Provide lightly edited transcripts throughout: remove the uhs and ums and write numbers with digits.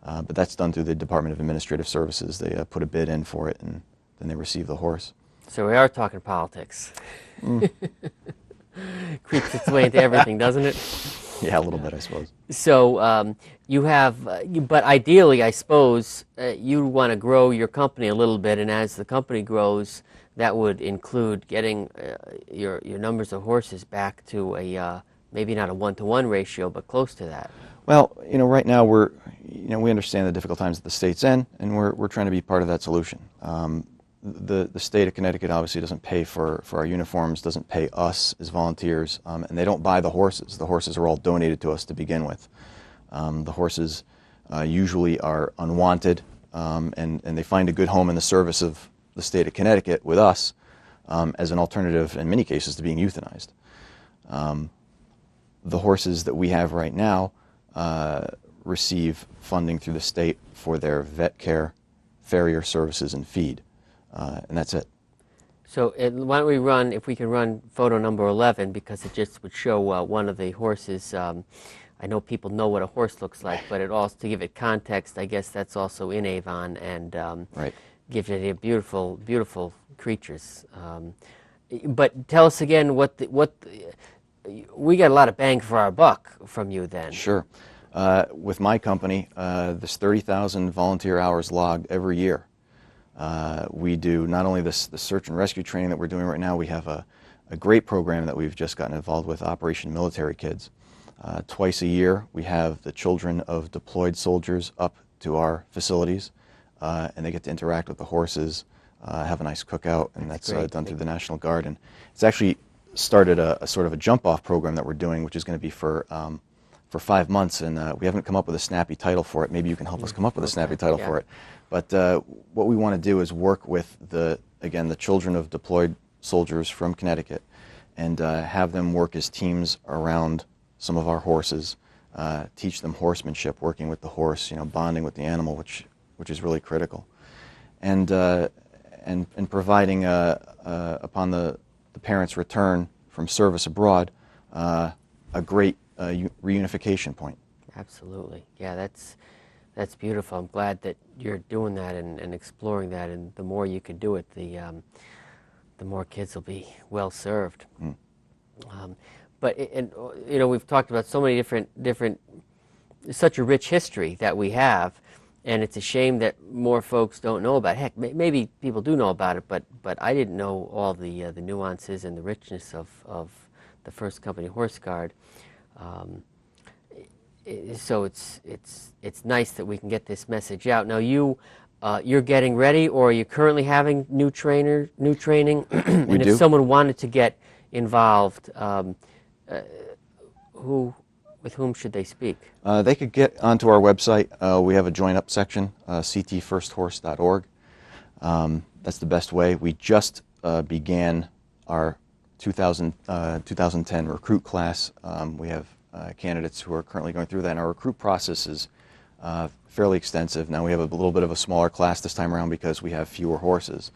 But that's done through the Department of Administrative Services. They put a bid in for it, and then they receive the horse. So we are talking politics. Creeps its way into everything, doesn't it? Yeah, a little bit, I suppose. So you have, but ideally, I suppose, you want to grow your company a little bit, and as the company grows, that would include getting your numbers of horses back to a maybe not a 1-to-1 ratio, but close to that. Well, right now we understand the difficult times that the state's in, and we're trying to be part of that solution. The state of Connecticut obviously doesn't pay for our uniforms, doesn't pay us as volunteers, and they don't buy the horses. The horses are all donated to us to begin with. The horses usually are unwanted, and they find a good home in the service of the state of Connecticut with us as an alternative, in many cases, to being euthanized. The horses that we have right now receive funding through the state for their vet care, farrier services, and feed. And that's it. So why don't we run, if we can run photo number 11, because it just would show one of the horses. I know people know what a horse looks like, but it also, to give it context, I guess that's also in Avon, and Right. gives it a beautiful, beautiful creatures. But tell us again we got a lot of bang for our buck from you then. Sure. With my company, there's 30,000 volunteer hours logged every year. We do not only the search and rescue training that we're doing right now, we have a great program that we've just gotten involved with, Operation Military Kids. Twice a year, we have the children of deployed soldiers up to our facilities, and they get to interact with the horses, have a nice cookout, and that's done through the National Guard. And it's actually started a sort of a jump-off program that we're doing, which is going to be for 5 months, and we haven't come up with a snappy title for it. Maybe you can help us come up with a snappy title for it. But what we want to do is work with the children of deployed soldiers from Connecticut, and have them work as teams around some of our horses, teach them horsemanship, working with the horse, bonding with the animal, which is really critical, and providing upon the parents' return from service abroad a great reunification point. Absolutely. Yeah, that's beautiful. I'm glad that you're doing that and exploring that, and the more you can do it, the more kids will be well served. But we've talked about so many different, such a rich history that we have, and it's a shame that more folks don't know about it. Heck, maybe people do know about it, but I didn't know all the nuances and the richness of the First Company Horse Guard. So it's nice that we can get this message out. Now you're getting ready, or are you currently having new training? And if someone wanted to get involved, with whom should they speak? They could get onto our website. We have a join up section, ctfirsthorse.org. That's the best way. We just began our 2010 recruit class. We have candidates who are currently going through that, and our recruit process is fairly extensive. Now we have a little bit of a smaller class this time around because we have fewer horses,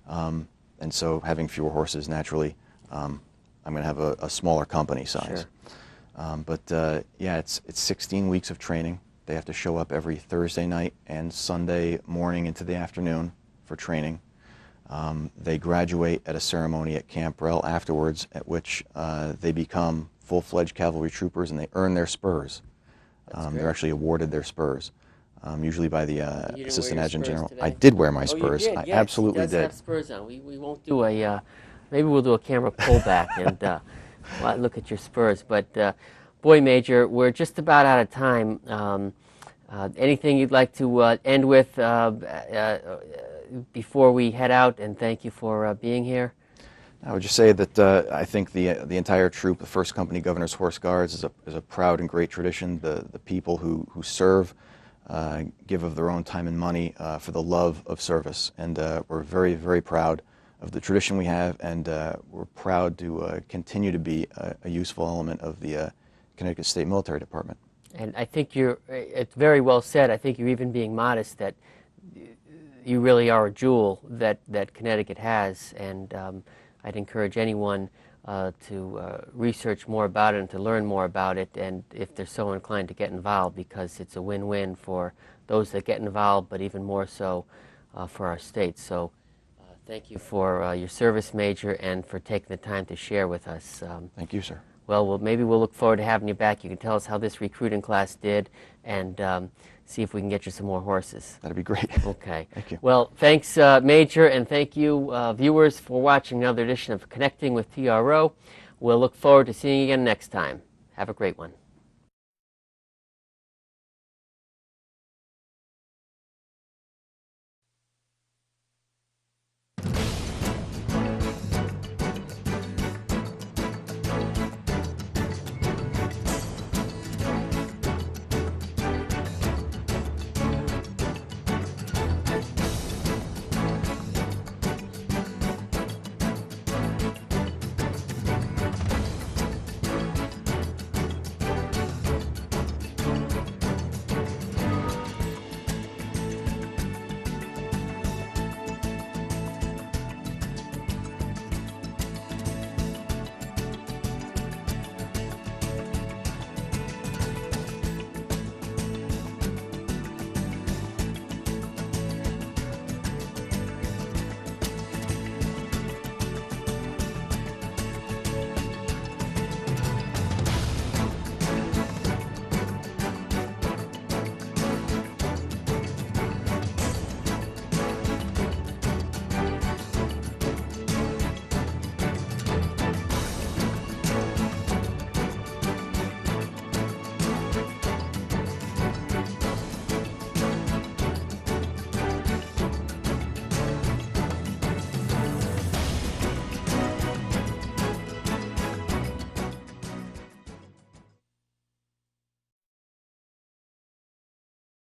and so having fewer horses, naturally, I'm going to have a smaller company size. Sure. But yeah, it's 16 weeks of training. They have to show up every Thursday night and Sunday morning into the afternoon for training. They graduate at a ceremony at Camp Rel afterwards, at which they become full-fledged cavalry troopers, and they earn their spurs. They're actually awarded their spurs, usually by the Assistant Adjutant General. Today? I did wear my spurs. Oh, you did? I Yes, absolutely he does did. have spurs on. We won't do a, maybe we'll do a camera pullback and look at your spurs. But boy, Major, we're just about out of time. Anything you'd like to end with before we head out, and thank you for being here? I would just say that I think the entire troop, the First Company Governor's Horse Guards, is a proud and great tradition. The people who serve give of their own time and money for the love of service, and we're very, very proud of the tradition we have, and we're proud to continue to be a useful element of the Connecticut State Military Department. And I think it's very well said. I think you're even being modest that you really are a jewel that Connecticut has, and I'd encourage anyone research more about it and to learn more about it, and if they're so inclined to get involved, because it's a win-win for those that get involved, but even more so for our state. So thank you for your service, Major, and for taking the time to share with us. Thank you, sir. Well, maybe we'll look forward to having you back. You can tell us how this recruiting class did, and see if we can get you some more horses. That'd be great. Okay. Thank you. Well, thanks, Major, and thank you, viewers, for watching another edition of Connecting with TRO. We'll look forward to seeing you again next time. Have a great one.